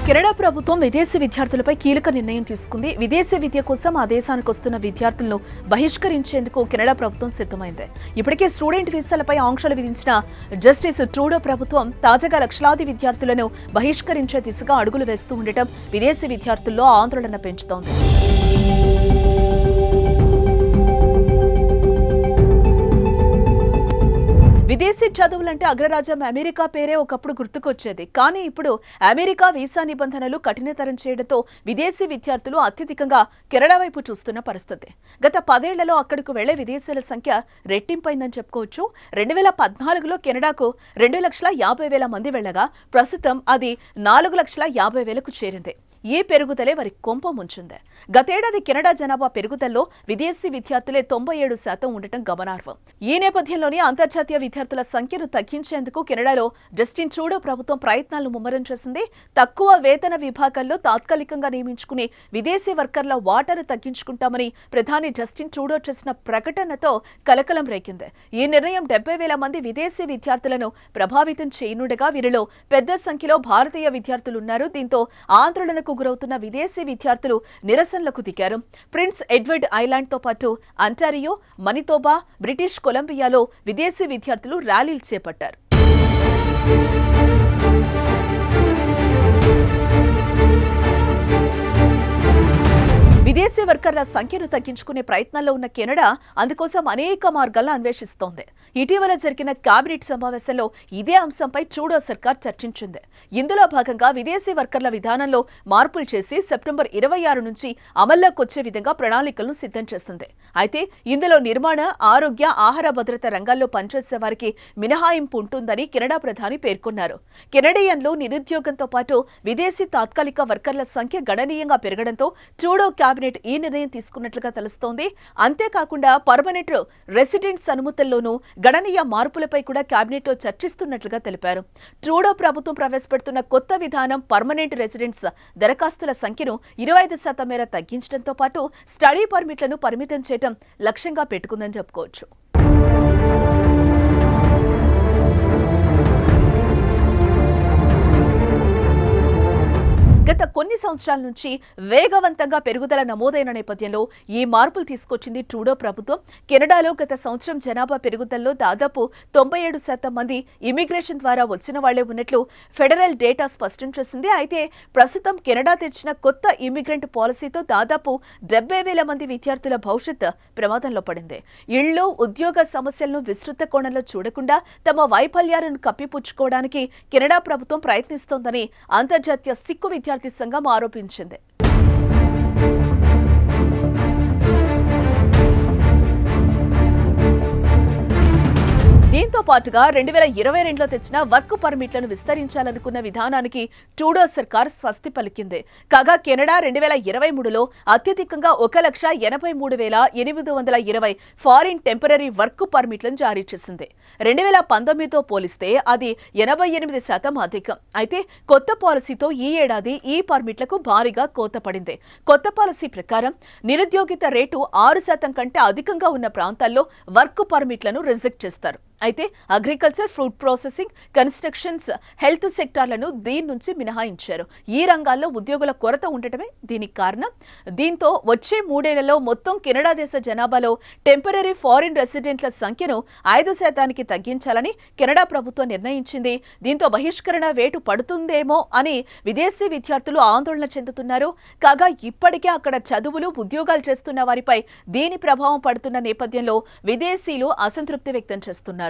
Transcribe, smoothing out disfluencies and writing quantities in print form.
Canada ప్రభుత్వం విదేశీ విద్యార్థులపై కీలక నిర్ణయం తీసుకుంది. విదేశీ విద్య కోసం ఆ దేశానికి వస్తున్న విద్యార్థులను బహిష్కరించేందుకు కెనడా ప్రభుత్వం సిద్ధమైంది. ఇప్పటికే స్టూడెంట్ వీసాలపై ఆంక్షలు విధించిన జస్టిస్ ట్రూడో ప్రభుత్వం తాజాగా లక్షలాది విద్యార్థులను బహిష్కరించే దిశగా అడుగులు వేస్తూ ఉండటం విదేశీ విద్యార్థుల్లో ఆందోళన పెంచుతోంది. విదేశీ చదువులంటే అగ్రరాజ్యం అమెరికా పేరే ఒకప్పుడు గుర్తుకొచ్చేది. కానీ ఇప్పుడు అమెరికా వీసా నిబంధనలు కఠినతరం చేయడంతో విదేశీ విద్యార్థులు అత్యధికంగా కెనడా వైపు చూస్తున్న పరిస్థితి. గత 10 ఏళ్లలో అక్కడకు వెళ్లే విదేశీయుల సంఖ్య రెట్టింపైందని చెప్పుకోవచ్చు. 2014లో కెనడాకు 2,50,000 మంది వెళ్లగా ప్రస్తుతం అది 4,50,000కు చేరింది. ఈ పెరుగుదలే వారి కొంప ముంచింది. గతేడాది కెనడా జనాభా పెరుగుదలలో విదేశీ విద్యార్థులే 97% ఉండటం గమనార్హం. ఈ నేపథ్యంలోనే అంతర్జాతీయ విద్యార్థుల సంఖ్యను తగ్గించేందుకు కెనడాలో జస్టిన్ ట్రూడో ప్రభుత్వం ప్రయత్నాలను ముమ్మరం చేసింది. తక్కువ వేతన విభాగాల్లో తాత్కాలికంగా నియమించుకునే విదేశీ వర్కర్ల వాటాను తగ్గించుకుంటామని ప్రధాని జస్టిన్ ట్రూడో చేసిన ప్రకటనతో కలకలం రేగింది. ఈ నిర్ణయం 70,000 మంది విదేశీ విద్యార్థులను ప్రభావితం చేయనుండగా వీరిలో పెద్ద సంఖ్యలో భారతీయ విద్యార్థులున్నారు. దీంతో ఆందోళనకు గురవుతున్న విదేశీ విద్యార్థులు నిరసనలకు దిగారు. ప్రిన్స్ ఎడ్వర్డ్ ఐలాండ్ తో పాటు అంటారియో, మనితోబా, బ్రిటిష్ కొలంబియాలో విదేశీ విద్యార్థులు ర్యాలీలు చేపట్టారు. విదేశీ వర్కర్ల సంఖ్యను తగ్గించుకునే ప్రయత్నాల్లో ఉన్న కెనడా అందుకోసం అనేక మార్గాలను అన్వేషిస్తోంది. ఇటీవల జరిగిన కేబినెట్ సమావేశంలో ఇదే అంశంపై ట్రూడో సర్కార్ చర్చించింది. ఇందులో భాగంగా విదేశీ వర్కర్ల విధానంలో మార్పులు చేసి సెప్టెంబర్ 26 నుంచి అమల్లోకి వచ్చే విధంగా ప్రణాళికలను సిద్ధం చేసింది. అయితే ఇందులో నిర్మాణ, ఆరోగ్య, ఆహార భద్రత రంగాల్లో పనిచేసే వారికి మినహాయింపు ఉంటుందని కెనడా ప్రధాని పేర్కొన్నారు. కెనడియన్లు నిరుద్యోగంతో పాటు విదేశీ తాత్కాలిక వర్కర్ల సంఖ్య గణనీయంగా పెరగడంతో ట్రూడో కేబినెట్ ఈ నిర్ణయం తీసుకున్నట్లుగా తెలుస్తోంది. అంతేకాకుండా పర్మనెంట్ రెసిడెంట్స్ అనుమతుల్లోనూ గణనీయ మార్పులపై కూడా కేబినెట్లో చర్చిస్తున్నట్లుగా తెలిపారు. ట్రూడో ప్రభుత్వం ప్రవేశపెడుతున్న కొత్త విధానం పర్మనెంట్ రెసిడెంట్స్ దరఖాస్తుల సంఖ్యను 25% మేర తగ్గించడంతో పాటు స్టడీ పర్మిట్లను పరిమితం చేయడం లక్ష్యంగా పెట్టుకుందని చెప్పుకోవచ్చు. గత కొన్ని సంవత్సరాల నుంచి వేగవంతంగా పెరుగుదల నమోదైన నేపథ్యంలో ఈ మార్పులు తీసుకొచ్చింది ట్రూడో ప్రభుత్వం. కెనడాలో గత సంవత్సరం జనాభా పెరుగుదలలో దాదాపు 97% మంది ఇమిగ్రేషన్ ద్వారా వచ్చిన వాళ్లే ఉన్నట్లు ఫెడరల్ డేటా స్పష్టం చేసింది. అయితే ప్రస్తుతం కెనడా తెచ్చిన కొత్త ఇమిగ్రెంట్ పాలసీతో దాదాపు 70,000 మంది విద్యార్థుల భవిష్యత్ ప్రమాదంలో పడింది. ఇళ్లు, ఉద్యోగ సమస్యలను విస్తృత కోణంలో చూడకుండా తమ వైఫల్యాలను కప్పిపుచ్చుకోవడానికి కెనడా ప్రభుత్వం ప్రయత్నిస్తోందని అంతర్జాతీయ సిక్కు విద్యార్థి సంఘం ఆరోపించింది. దీంతో పాటుగా 2022లో తెచ్చిన వర్క్ పర్మిట్లను విస్తరించాలనుకున్న విధానానికి ట్రూడో సర్కార్ స్వస్తి పలికింది. కాగా కెనడా 2023లో అత్యధికంగా 1,83,820 ఫారిన్ టెంపరరీ వర్క్ పర్మిట్లను జారీ చేసింది. 2019తో పోలిస్తే అది 88% అధికం. అయితే కొత్త పాలసీతో ఈ ఏడాది ఈ పర్మిట్లకు భారీగా కోత పడింది. కొత్త పాలసీ ప్రకారం నిరుద్యోగిత రేటు 6% కంటే అధికంగా ఉన్న ప్రాంతాల్లో వర్క్ పర్మిట్లను రిజెక్ట్ చేస్తారు. అయితే agriculture, food processing, constructions, health సెక్టార్లను దీని నుంచి మినహాయించారు. ఈ రంగాల్లో ఉద్యోగుల కొరత ఉండటమే దీనికి కారణం. దీంతో వచ్చే 3 ఏళ్లలో మొత్తం కెనడా దేశ జనాభాలో టెంపరరీ ఫారిన్ రెసిడెంట్ల సంఖ్యను 5% తగ్గించాలని కెనడా ప్రభుత్వం నిర్ణయించింది. దీంతో బహిష్కరణ వేటు పడుతుందేమో అని విదేశీ విద్యార్థులు ఆందోళన చెందుతున్నారు. కాగా ఇప్పటికే అక్కడ చదువులు, ఉద్యోగాలు చేస్తున్న వారిపై దీని ప్రభావం పడుతున్న నేపథ్యంలో విదేశీయులు అసంతృప్తి వ్యక్తం చేస్తున్నారు.